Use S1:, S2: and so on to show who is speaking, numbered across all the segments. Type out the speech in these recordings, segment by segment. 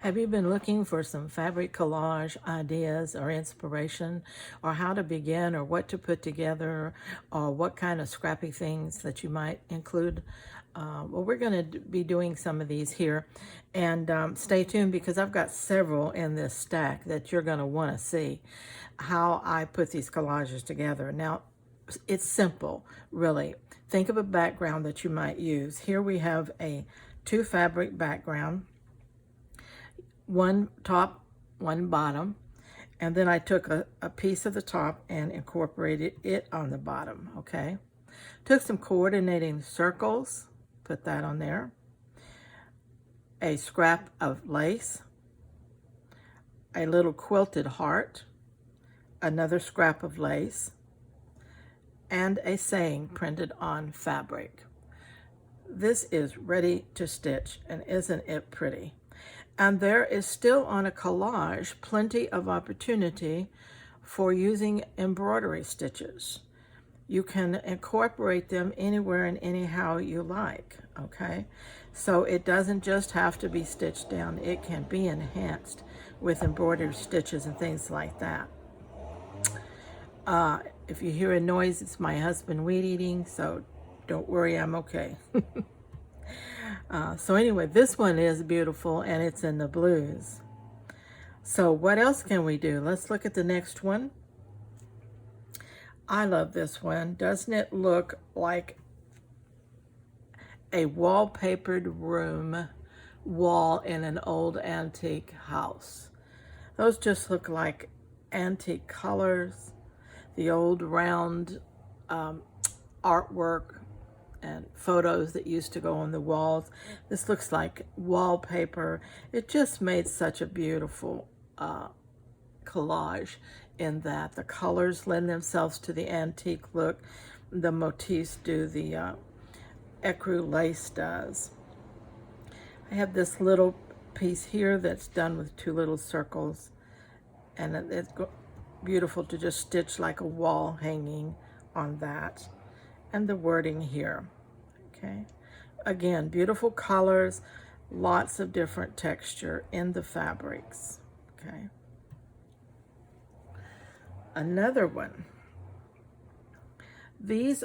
S1: Have you been looking for some fabric collage ideas or inspiration, or how to begin, or what to put together, or what kind of scrappy things that you might include? Well, we're going to be doing some of these here, and stay tuned because I've got several in this stack that you're going to want to see how I put these collages together. Now, it's simple, really. Think of a background that you might use. Here we have a two fabric background, one top, one bottom, and then I took a piece of the top and incorporated it on the bottom, okay? Took some coordinating circles, put that on there, a scrap of lace, a little quilted heart, another scrap of lace, and a saying printed on fabric. This is ready to stitch, and isn't it pretty? And there is still on a collage plenty of opportunity for using embroidery stitches. You can incorporate them anywhere and anyhow you like, okay? So it doesn't just have to be stitched down. It can be enhanced with embroidery stitches and things like that. If you hear a noise, it's my husband weed eating, so don't worry, I'm okay. So anyway, this one is beautiful, and it's in the blues. So what else can we do? Let's look at the next one. I love this one. Doesn't it look like a wallpapered room wall in an old antique house? Those just look like antique colors, the old round artwork and photos that used to go on the walls. This looks like wallpaper. It just made such a beautiful collage in that the colors lend themselves to the antique look. The motifs do, the ecru lace does. I have this little piece here that's done with two little circles, and it's beautiful to just stitch like a wall hanging on that. And the wording here, okay? Again, beautiful colors, lots of different texture in the fabrics, okay? Another one. These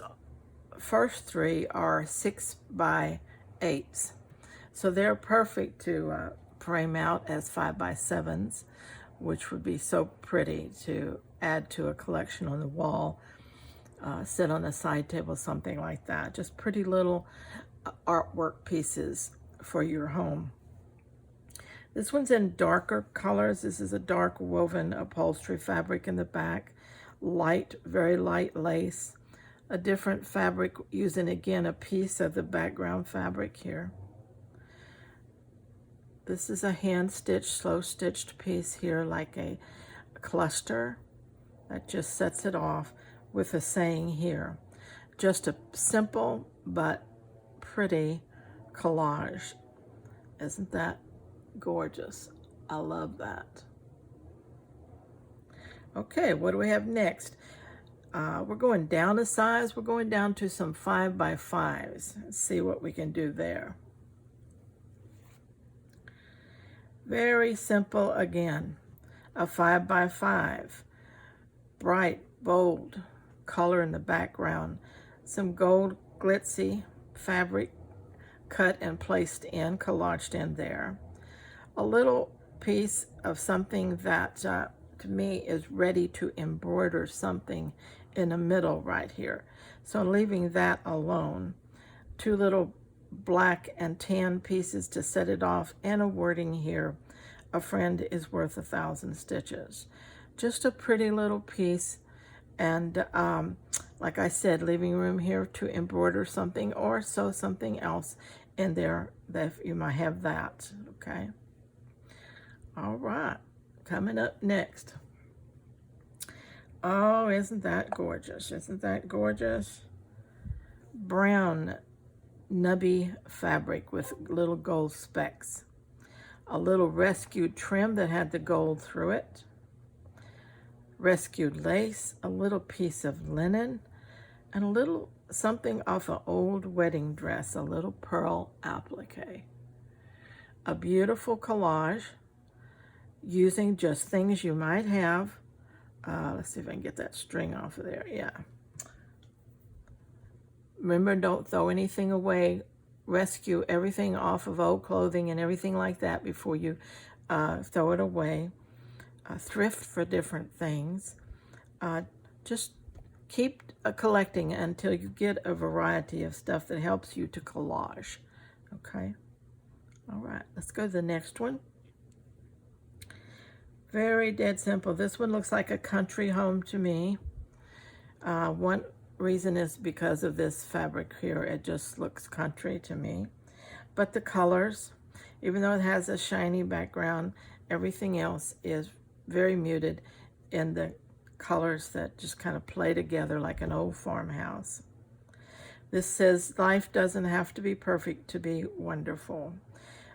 S1: first three are 6x8s, so they're perfect to frame out as 5x7s, which would be so pretty to add to a collection on the wall. Sit on a side table, something like that. Just pretty little artwork pieces for your home. This one's in darker colors. This is a dark woven upholstery fabric in the back. Light, very light lace. A different fabric using, again, a piece of the background fabric here. This is a hand-stitched, slow-stitched piece here, like a cluster that just sets it off with a saying here. Just a simple but pretty collage. Isn't that gorgeous? I love that. Okay, what do we have next? We're going down a size. We're going down to some 5x5s. Let's see what we can do there. Very simple again. A 5x5. Bright, bold color in the background. Some gold glitzy fabric cut and placed in, collaged in there. A little piece of something that to me is ready to embroider something in the middle right here. So I'm leaving that alone. Two little black and tan pieces to set it off, and a wording here. A friend is worth 1,000 stitches. Just a pretty little piece. And like I said, leaving room here to embroider something or sew something else in there that you might have that, okay? All right, coming up next. Oh, isn't that gorgeous? Isn't that gorgeous? Brown nubby fabric with little gold specks. A little rescued trim that had the gold through it. Rescued lace, a little piece of linen, and a little something off an old wedding dress, a little pearl applique. A beautiful collage using just things you might have. Let's see if I can get that string off of there. Yeah. Remember, don't throw anything away. Rescue everything off of old clothing and everything like that before you throw it away. Thrift for different things. Just keep collecting until you get a variety of stuff that helps you to collage. Okay? All right, let's go to the next one. Very dead simple. This one looks like a country home to me. One reason is because of this fabric here. It just looks country to me. But the colors, even though it has a shiny background, everything else is very muted in the colors that just kind of play together like an old farmhouse. This says, life doesn't have to be perfect to be wonderful.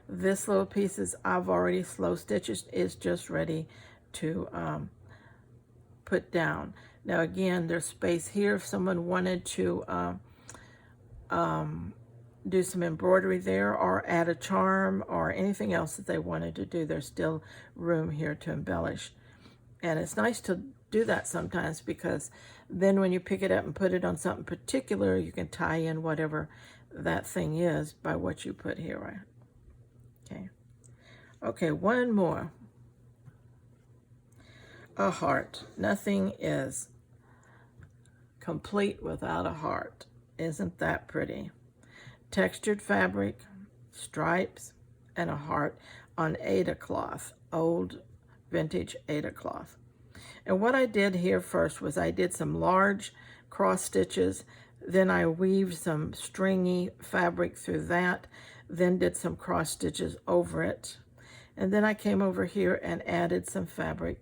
S1: This little piece is, I've already slow stitched, is just ready to put down. Now again, there's space here if someone wanted to do some embroidery there or add a charm or anything else that they wanted to do. There's still room here to embellish. And it's nice to do that sometimes because then when you pick it up and put it on something particular, you can tie in whatever that thing is by what you put here, right? Okay. Okay, one more. A heart. Nothing is complete without a heart. Isn't that pretty? Textured fabric, stripes, and a heart on Aida cloth, old vintage Aida cloth. And what I did here first was I did some large cross stitches, then I weaved some stringy fabric through that, then did some cross stitches over it, and then I came over here and added some fabric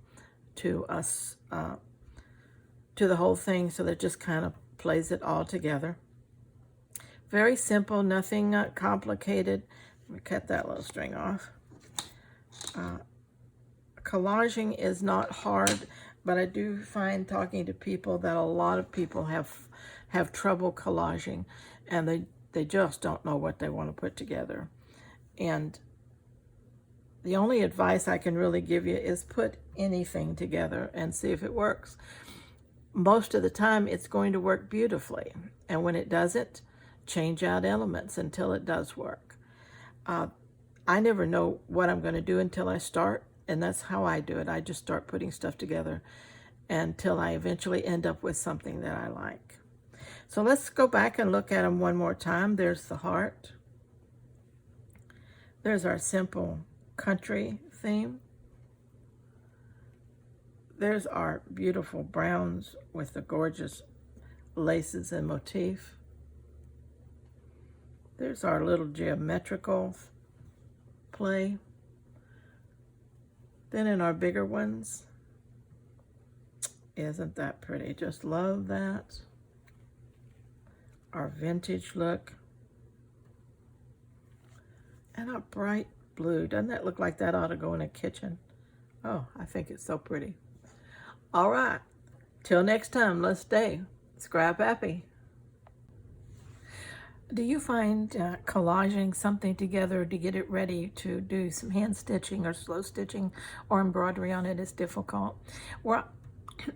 S1: to us to the whole thing, so that just kind of plays it all together. Very simple, nothing complicated. Let me cut that little string off. Collaging is not hard, but I do find talking to people that a lot of people have trouble collaging, and they just don't know what they want to put together. And the only advice I can really give you is put anything together and see if it works. Most of the time, it's going to work beautifully. And when it doesn't, change out elements until it does work. I never know what I'm going to do until I start, and that's how I do it. I just start putting stuff together until I eventually end up with something that I like. So let's go back and look at them one more time. There's the heart. There's our simple country theme. There's our beautiful browns with the gorgeous laces and motif. There's our little geometrical play. Then in our bigger ones, isn't that pretty? Just love that. Our vintage look. And our bright blue. Doesn't that look like that ought to go in a kitchen? Oh, I think it's so pretty. All right. Till next time, let's stay scrap happy. Do you find collaging something together to get it ready to do some hand stitching or slow stitching or embroidery on it is difficult? Well,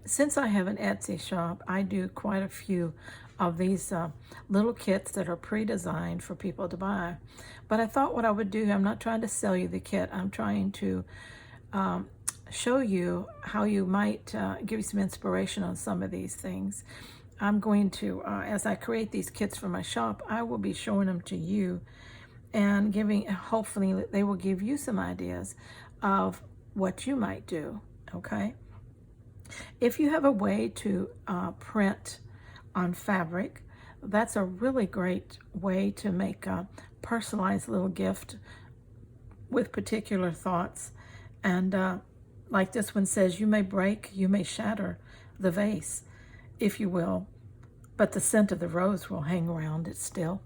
S1: since I have an Etsy shop, I do quite a few of these little kits that are pre-designed for people to buy. But I thought what I would do, I'm not trying to sell you the kit, I'm trying to show you how you might give you some inspiration on some of these things. I'm going to, as I create these kits for my shop, I will be showing them to you and giving, hopefully they will give you some ideas of what you might do, okay? If you have a way to print on fabric, that's a really great way to make a personalized little gift with particular thoughts. And like this one says, you may break, you may shatter the vase, if you will, but the scent of the rose will hang around it still.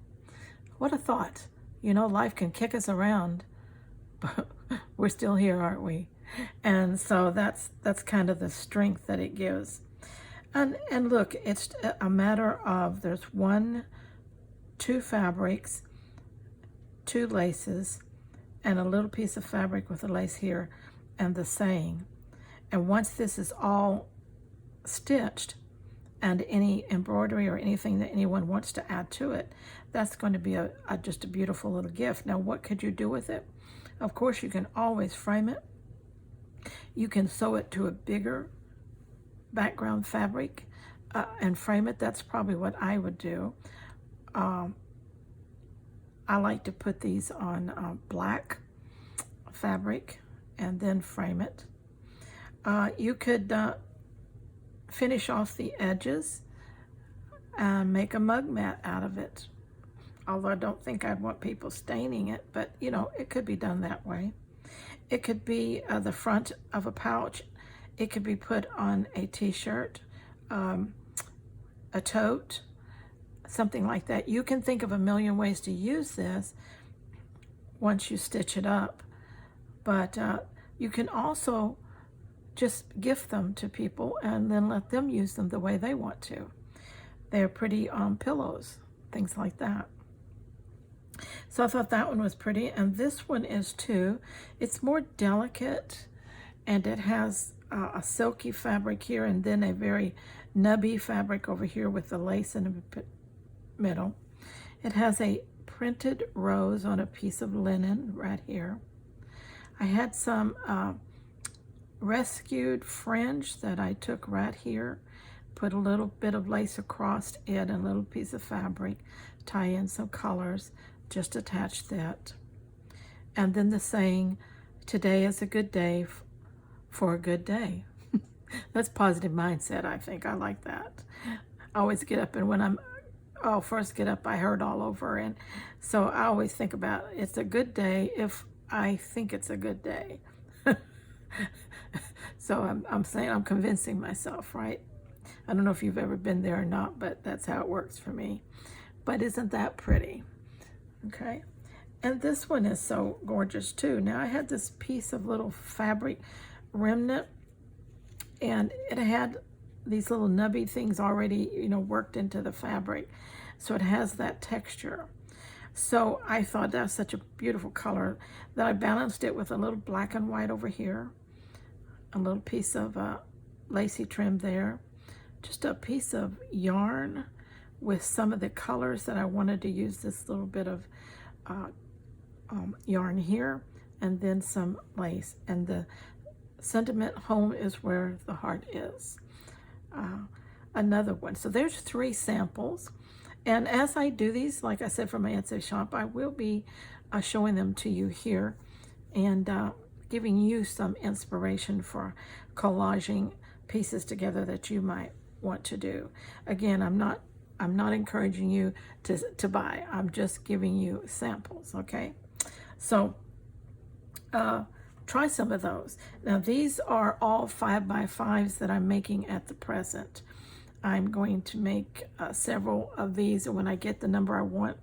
S1: What a thought. You know, life can kick us around, but we're still here, aren't we? And so that's kind of the strength that it gives. And look, it's a matter of there's 2 fabrics, 2 laces, and a little piece of fabric with a lace here. and the saying. And once this is all stitched, and any embroidery or anything that anyone wants to add to it, that's going to be just a beautiful little gift. Now, what could you do with it? Of course, you can always frame it. You can sew it to a bigger background fabric and frame it. That's probably what I would do. I like to put these on black fabric and then frame it. You could finish off the edges and make a mug mat out of it. Although I don't think I'd want people staining it, but you know, it could be done that way. It could be the front of a pouch. It could be put on a t-shirt, a tote, something like that. You can think of a million ways to use this once you stitch it up. But you can also just gift them to people and then let them use them the way they want to. They're pretty pillows, things like that. So I thought that one was pretty, and this one is too. It's more delicate, and it has a silky fabric here and then a very nubby fabric over here with the lace in the middle. It has a printed rose on a piece of linen right here. I had some rescued fringe that I took right here, put a little bit of lace across it and a little piece of fabric, tie in some colors, just attach that. And then the saying, today is a good day for a good day. That's positive mindset, I think. I like that. I always get up, and when first get up, I hurt all over. And so I always think about it's a good day if I think it's a good day. So I'm saying, I'm convincing myself, right? I don't know if you've ever been there or not, but that's how it works for me. But isn't that pretty? Okay. And this one is so gorgeous too. Now I had this piece of little fabric remnant, and it had these little nubby things already, you know, worked into the fabric. So it has that texture. So I thought that's such a beautiful color that I balanced it with a little black and white over here, a little piece of lacy trim there, just a piece of yarn with some of the colors that I wanted to use, this little bit of yarn here, and then some lace. And the sentiment, home is where the heart is. Another one. So there's 3 samples. And as I do these, like I said, from my Etsy shop, I will be showing them to you here and giving you some inspiration for collaging pieces together that you might want to do. Again, I'm not encouraging you to buy. I'm just giving you samples, okay? So try some of those. Now these are all 5x5s that I'm making at the present. I'm going to make several of these, and when I get the number I want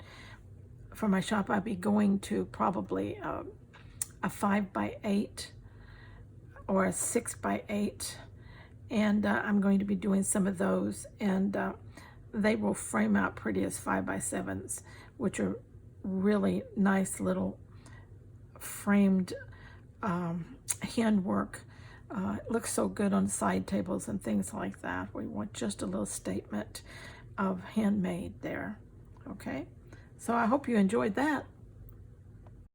S1: for my shop, I'll be going to probably a 5x8 or a 6x8, and I'm going to be doing some of those, and they will frame out pretty as 5x7s, which are really nice little framed handwork. It looks so good on side tables and things like that. We want just a little statement of handmade there. Okay, so I hope you enjoyed that.